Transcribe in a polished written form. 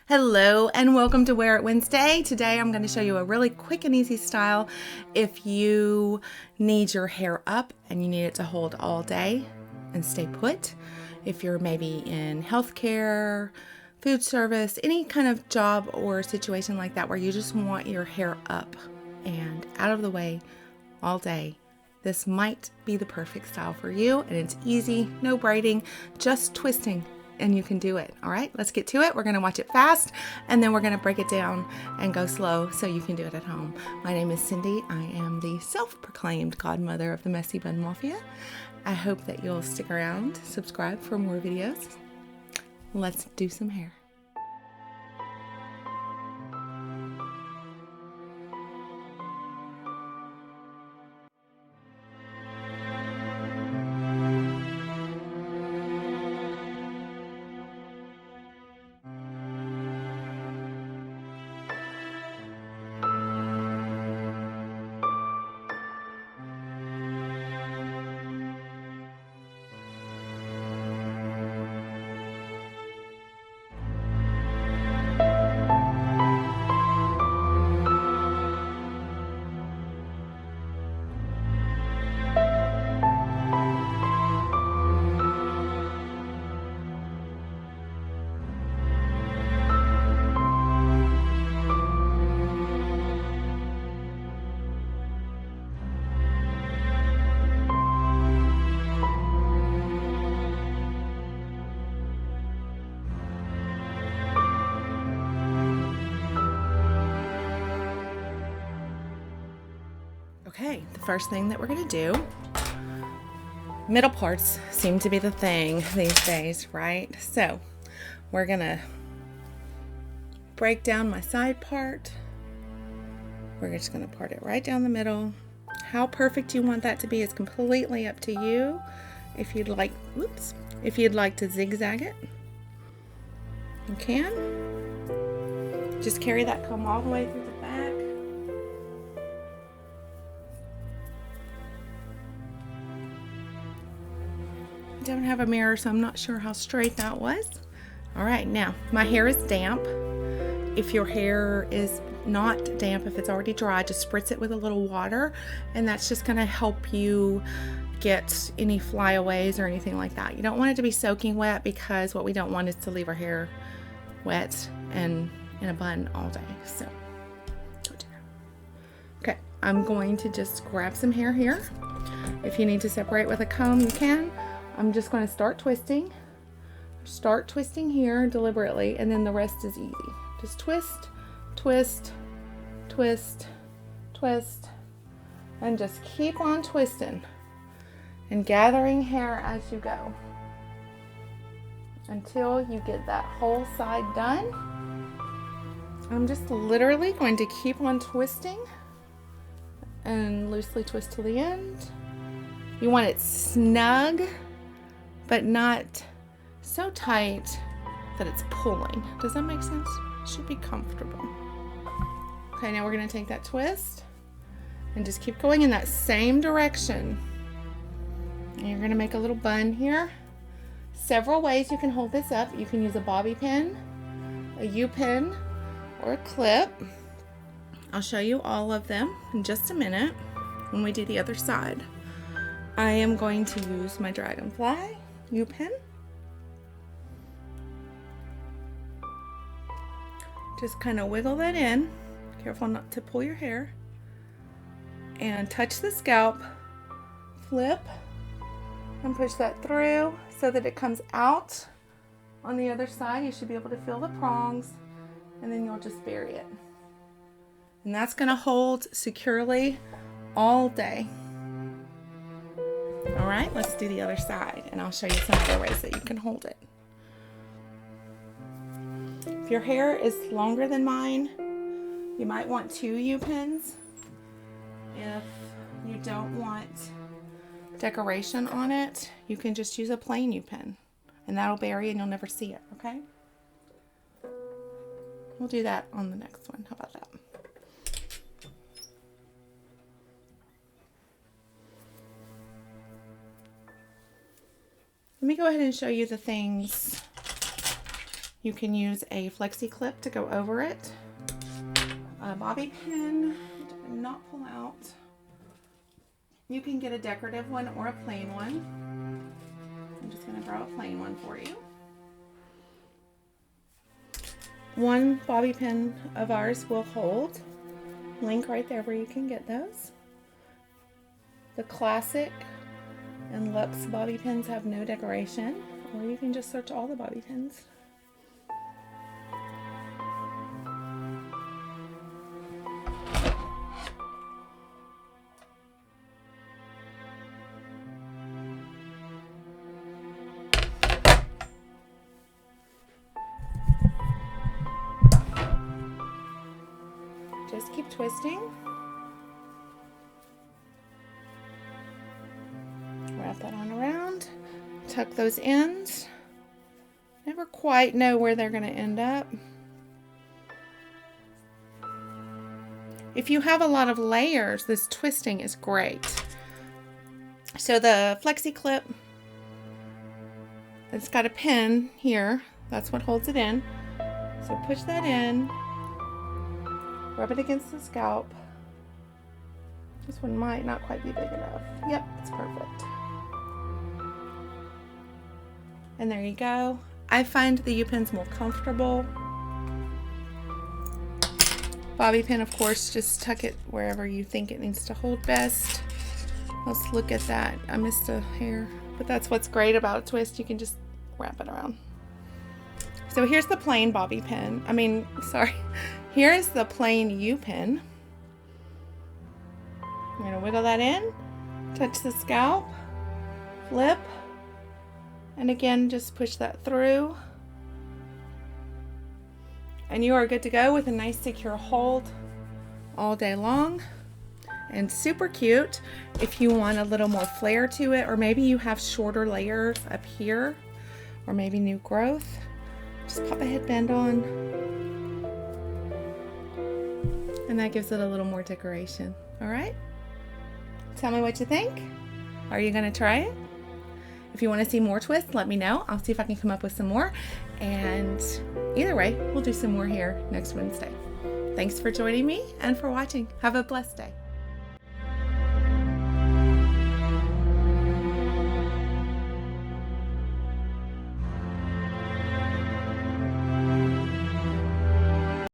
Hello and welcome to Wear It Wednesday. Today I'm going to show you a really quick and easy style if you need your hair up and you need it to hold all day and stay put. If you're maybe in healthcare, food service, any kind of job or situation like that where you just want your hair up and out of the way all day, this might be the perfect style for you. And it's easy, no braiding, just twisting. And you can do it. All right, let's get to it. We're going to watch it fast and then we're going to break it down and go slow so you can do it at home. My name is Cindy. I am the self-proclaimed godmother of the Messy Bun Mafia. I hope that you'll stick around, subscribe for more videos. Let's do some hair. Okay, the first thing that we're going to do, middle parts seem to be the thing these days, right? So we're going to break down my side part. We're just going to part it right down the middle. How perfect you want that to be is completely up to you. If you'd like, if you'd like to zigzag it, you can. Just carry that comb all the way through the back. Don't have a mirror, so I'm not sure how straight that was. All right, now my hair is damp. If your hair is not damp, if it's already dry, just spritz it with a little water, and that's just going to help you get any flyaways or anything like that. You don't want it to be soaking wet because what we don't want is to leave our hair wet and in a bun all day. So okay, I'm going to just grab some hair here. If you need to separate with a comb, you can. I'm just going to start twisting. Start twisting here deliberately, and then the rest is easy. Just twist, twist, twist, twist, and just keep on twisting and gathering hair as you go until you get that whole side done. I'm just literally going to keep on twisting and loosely twist to the end. You want it snug, but not so tight that it's pulling. Does that make sense? It should be comfortable. Okay, now we're going to take that twist and just keep going in that same direction. And you're going to make a little bun here. Several ways you can hold this up. You can use a bobby pin, a U-pin, or a clip. I'll show you all of them in just a minute when we do the other side. I am going to use my dragonfly U-pin. Just kind of wiggle that in. Careful not to pull your hair. And touch the scalp. Flip and push that through so that it comes out on the other side. You should be able to feel the prongs, and then you'll just bury it. And that's going to hold securely all day. All right, let's do the other side, and I'll show you some other ways that you can hold it. If your hair is longer than mine, you might want 2 U-pins. If you don't want decoration on it, you can just use a plain U-pin, and that'll bury and you'll never see it, okay? We'll do that on the next one. How about that? Let me go ahead and show you the things You can use a Flexi clip to go over it. A bobby pin, did not pull out. You can get a decorative one or a plain one. I'm just going to draw a plain one for you. One bobby pin of ours will hold. Link right there where you can get those. The classic and Luxe bobby pins have no decoration, or you can just search all the bobby pins. Just keep twisting. Wrap that on around. Tuck those ends. Never quite know where they're going to end up. If you have a lot of layers, this twisting is great. So the Flexi clip, it's got a pin here. That's what holds it in. So push that in. Rub it against the scalp. This one might not quite be big enough. Yep, it's perfect. And there you go. I find the Upins more comfortable. Bobby pin, of course, just tuck it wherever you think it needs to hold best. Let's look at that. I missed a hair, but that's what's great about a twist. You can just wrap it around. So here's the plain bobby pin. Here's the plain U-pin. I'm going to wiggle that in, touch the scalp, flip, and again, just push that through. And you are good to go with a nice secure hold all day long. And super cute if you want a little more flair to it, or maybe you have shorter layers up here, or maybe new growth. Just pop a headband on. And that gives it a little more decoration. All right? Tell me what you think. Are you gonna try it? If you want to see more twists, let me know. I'll see if I can come up with some more. And either way, we'll do some more here next Wednesday. Thanks for joining me and for watching. Have a blessed day.